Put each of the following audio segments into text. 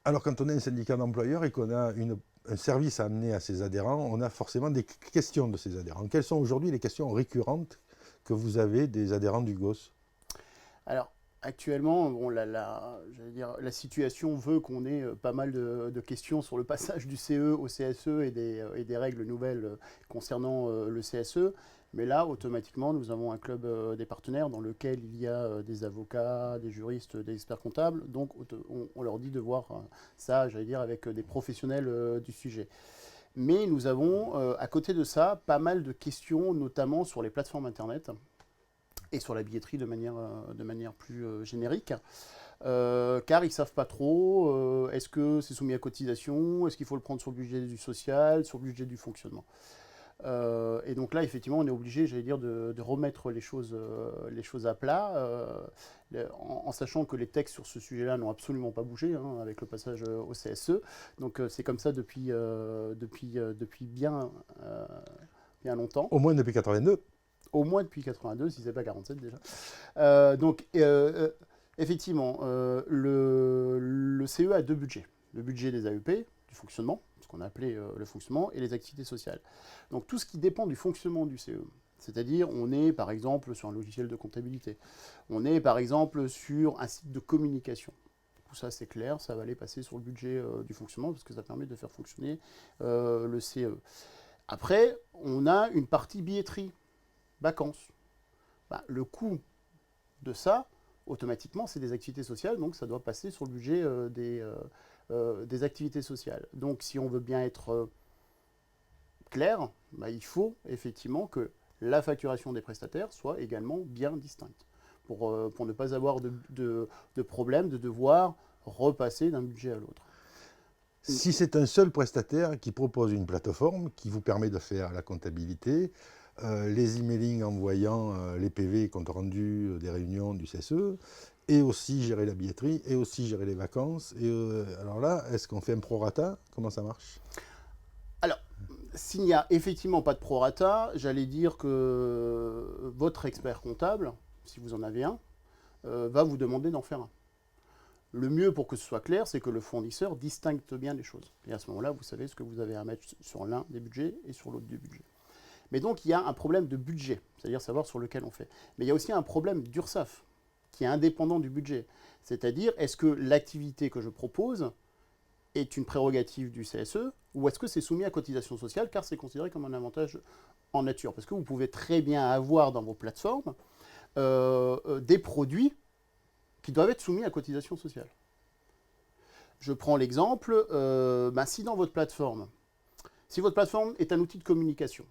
Alors, quand on est un syndicat d'employeurs et qu'on a un service à amener à ses adhérents, on a forcément des questions de ces adhérents. Quelles sont aujourd'hui les questions récurrentes que vous avez des adhérents du GOS? Alors, actuellement, bon, j'allais dire, la situation veut qu'on ait pas mal de questions sur le passage du CE au CSE et des règles nouvelles concernant le CSE. Mais là, automatiquement, nous avons un club des partenaires dans lequel il y a des avocats, des juristes, des experts comptables. Donc, on leur dit de voir ça, j'allais dire, avec des professionnels du sujet. Mais nous avons, à côté de ça, pas mal de questions, notamment sur les plateformes Internet et sur la billetterie de manière plus générique. Car ils ne savent pas trop, est-ce que c'est soumis à cotisation, est-ce qu'il faut le prendre sur le budget du social, sur le budget du fonctionnement. Et donc là, effectivement, on est obligé, j'allais dire, de remettre les choses à plat, en sachant que les textes sur ce sujet-là n'ont absolument pas bougé hein, avec le passage au CSE. Donc c'est comme ça depuis bien longtemps. Au moins depuis 82. Au moins depuis 82, si c'est pas 47 déjà. Donc, effectivement, le CE a deux budgets. Le budget des AEP, du fonctionnement, ce qu'on a appelé le fonctionnement, et les activités sociales. Donc, tout ce qui dépend du fonctionnement du CE, c'est-à-dire, on est par exemple sur un logiciel de comptabilité, on est par exemple sur un site de communication. Tout ça, c'est clair, ça va aller passer sur le budget du fonctionnement parce que ça permet de faire fonctionner le CE. Après, on a une partie billetterie, vacances. Bah, le coût de ça, automatiquement, c'est des activités sociales, donc ça doit passer sur le budget des activités sociales. Donc si on veut bien être clair, bah, il faut effectivement que la facturation des prestataires soit également bien distincte, pour ne pas avoir de problème de devoir repasser d'un budget à l'autre. Si c'est un seul prestataire qui propose une plateforme qui vous permet de faire la comptabilité, les emailing envoyant les PV compte rendu des réunions du CSE, et aussi gérer la billetterie, et aussi gérer les vacances. Et alors là, est-ce qu'on fait un prorata? Comment ça marche? Alors, s'il n'y a effectivement pas de prorata, j'allais dire que votre expert comptable, si vous en avez un, va vous demander d'en faire un. Le mieux pour que ce soit clair, c'est que le fournisseur distingue bien les choses. Et à ce moment-là, vous savez ce que vous avez à mettre sur l'un des budgets et sur l'autre des budgets. Mais donc, il y a un problème de budget, c'est-à-dire savoir sur lequel on fait. Mais il y a aussi un problème d'URSSAF, qui est indépendant du budget. C'est-à-dire, est-ce que l'activité que je propose est une prérogative du CSE ou est-ce que c'est soumis à cotisation sociale car c'est considéré comme un avantage en nature? Parce que vous pouvez très bien avoir dans vos plateformes des produits qui doivent être soumis à cotisation sociale. Je prends l'exemple, si dans votre plateforme, si votre plateforme est un outil de communication,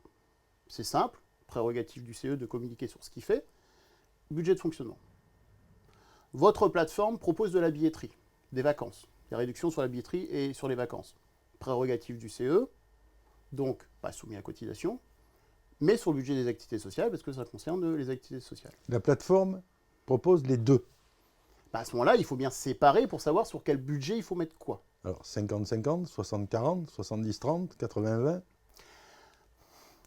c'est simple, prérogative du CE de communiquer sur ce qu'il fait, budget de fonctionnement. Votre plateforme propose de la billetterie, des vacances, des réductions sur la billetterie et sur les vacances. Prérogative du CE, donc pas soumis à cotisation, mais sur le budget des activités sociales parce que ça concerne les activités sociales. La plateforme propose les deux. À ce moment-là, il faut bien séparer pour savoir sur quel budget il faut mettre quoi. Alors 50-50, 60-40, 70-30, 80-20.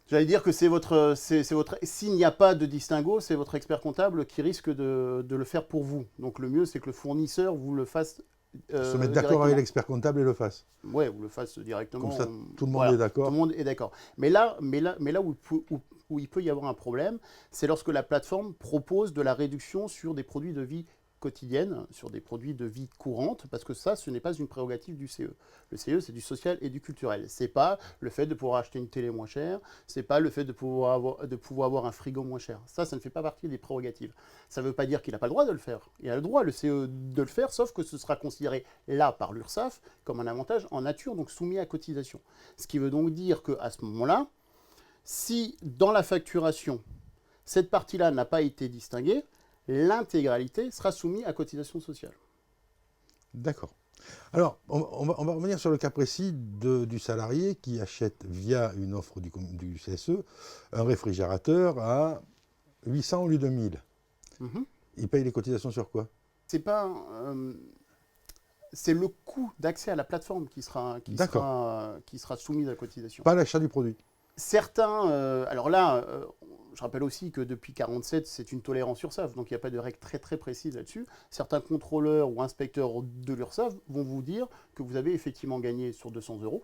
J'allais dire que s'il n'y a pas de distinguo, c'est votre expert comptable qui risque de le faire pour vous. Donc le mieux, c'est que le fournisseur vous le fasse Se mettre d'accord avec l'expert comptable et le fasse. Ouais, vous le fasse directement. Comme ça, tout le monde voilà, est d'accord. tout le monde est d'accord. Mais là où il peut y avoir un problème, c'est lorsque la plateforme propose de la réduction sur des produits de vie quotidienne, sur des produits de vie courante, parce que ça, ce n'est pas une prérogative du CE. Le CE, c'est du social et du culturel. C'est pas le fait de pouvoir acheter une télé moins chère, c'est pas le fait de pouvoir avoir un frigo moins cher. Ça ne fait pas partie des prérogatives. Ça ne veut pas dire qu'il n'a pas le droit de le faire. Il a le droit, le CE, de le faire, sauf que ce sera considéré là par l'URSSAF comme un avantage en nature, donc soumis à cotisation. Ce qui veut donc dire qu'à ce moment-là, si dans la facturation, cette partie-là n'a pas été distinguée, l'intégralité sera soumise à cotisation sociale. D'accord. Alors, on va revenir sur le cas précis du salarié qui achète via une offre du CSE un réfrigérateur à 800 au lieu de 1000. Il paye les cotisations sur quoi? C'est pas... c'est le coût d'accès à la plateforme qui sera soumis à la cotisation. Pas l'achat du produit. Certains... alors là, Je rappelle aussi que depuis 1947, c'est une tolérance URSSAF, donc il n'y a pas de règle très très précise là-dessus. Certains contrôleurs ou inspecteurs de l'URSSAF vont vous dire que vous avez effectivement gagné sur 200 €,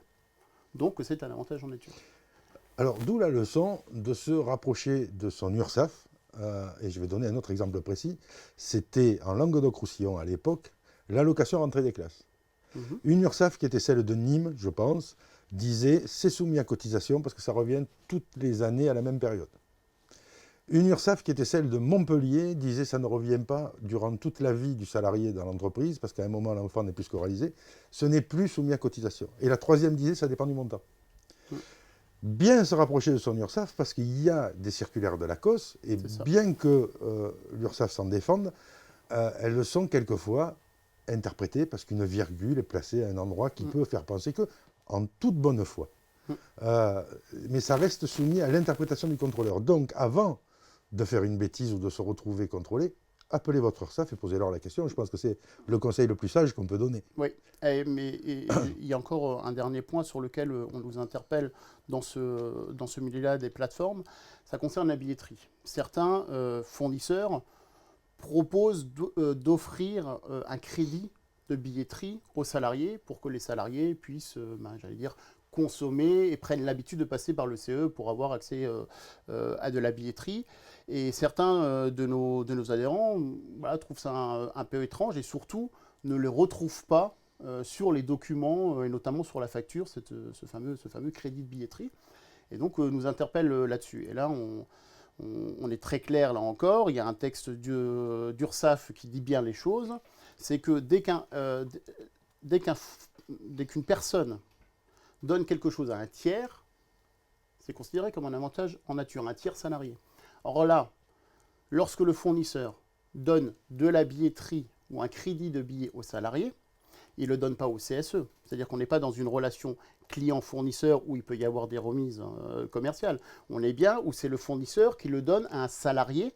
donc que c'est un avantage en nature. Alors, d'où la leçon de se rapprocher de son URSSAF, et je vais donner un autre exemple précis. C'était en Languedoc-Roussillon à l'époque, l'allocation rentrée des classes. Une URSSAF qui était celle de Nîmes, je pense, disait c'est soumis à cotisation parce que ça revient toutes les années à la même période. Une URSSAF qui était celle de Montpellier disait ça ne revient pas durant toute la vie du salarié dans l'entreprise parce qu'à un moment l'enfant n'est plus scolarisé, ce n'est plus soumis à cotisation. Et la troisième disait ça dépend du montant. Bien se rapprocher de son URSSAF parce qu'il y a des circulaires de la COS et bien que l'URSSAF s'en défende, elles le sont quelquefois interprétées parce qu'une virgule est placée à un endroit qui peut faire penser que, en toute bonne foi. Mais ça reste soumis à l'interprétation du contrôleur. Donc, avant de faire une bêtise ou de se retrouver contrôlé, appelez votre URSSAF et posez-leur la question. Je pense que c'est le conseil le plus sage qu'on peut donner. Oui, mais il y a encore un dernier point sur lequel on nous interpelle dans ce milieu-là des plateformes. Ça concerne la billetterie. Certains fournisseurs proposent d'offrir un crédit de billetterie aux salariés pour que les salariés puissent, j'allais dire, consommer et prennent l'habitude de passer par le CE pour avoir accès à de la billetterie. Et certains de nos adhérents trouvent ça un peu étrange et surtout ne le retrouvent pas sur les documents et notamment sur la facture, ce fameux crédit de billetterie. Et donc nous interpelle là-dessus. Et là, on est très clair là encore. Il y a un texte d'URSSAF qui dit bien les choses. C'est que dès qu'une personne donne quelque chose à un tiers, c'est considéré comme un avantage en nature, un tiers salarié. Or là, lorsque le fournisseur donne de la billetterie ou un crédit de billets au salarié, il ne le donne pas au CSE. C'est-à-dire qu'on n'est pas dans une relation client-fournisseur où il peut y avoir des remises commerciales. On est bien où c'est le fournisseur qui le donne à un salarié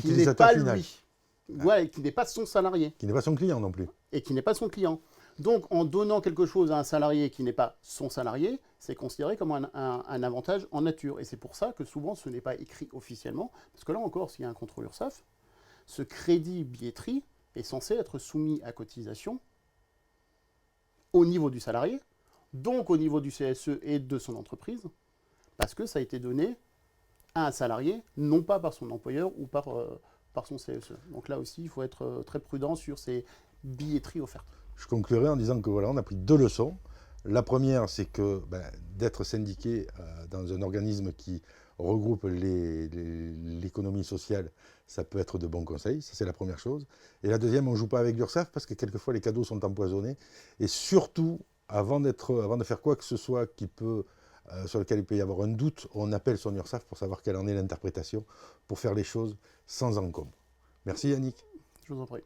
qui n'est pas lui. Ouais, qui n'est pas son salarié. Qui n'est pas son client non plus. Et qui n'est pas son client. Donc, en donnant quelque chose à un salarié qui n'est pas son salarié, c'est considéré comme un avantage en nature. Et c'est pour ça que souvent, ce n'est pas écrit officiellement. Parce que là encore, s'il y a un contrôle URSSAF, ce crédit billetterie est censé être soumis à cotisation au niveau du salarié, donc au niveau du CSE et de son entreprise, parce que ça a été donné à un salarié, non pas par son employeur ou par son CSE. Donc là aussi, il faut être très prudent sur ces billetteries offertes. Je conclurai en disant que voilà, on a pris deux leçons. La première, c'est que d'être syndiqué dans un organisme qui regroupe l'économie sociale, ça peut être de bons conseils, ça c'est la première chose. Et la deuxième, on ne joue pas avec l'URSSAF parce que quelquefois les cadeaux sont empoisonnés. Et surtout, avant de faire quoi que ce soit sur lequel il peut y avoir un doute, on appelle son URSSAF pour savoir quelle en est l'interprétation, pour faire les choses sans encombre. Merci Yannick. Je vous en prie.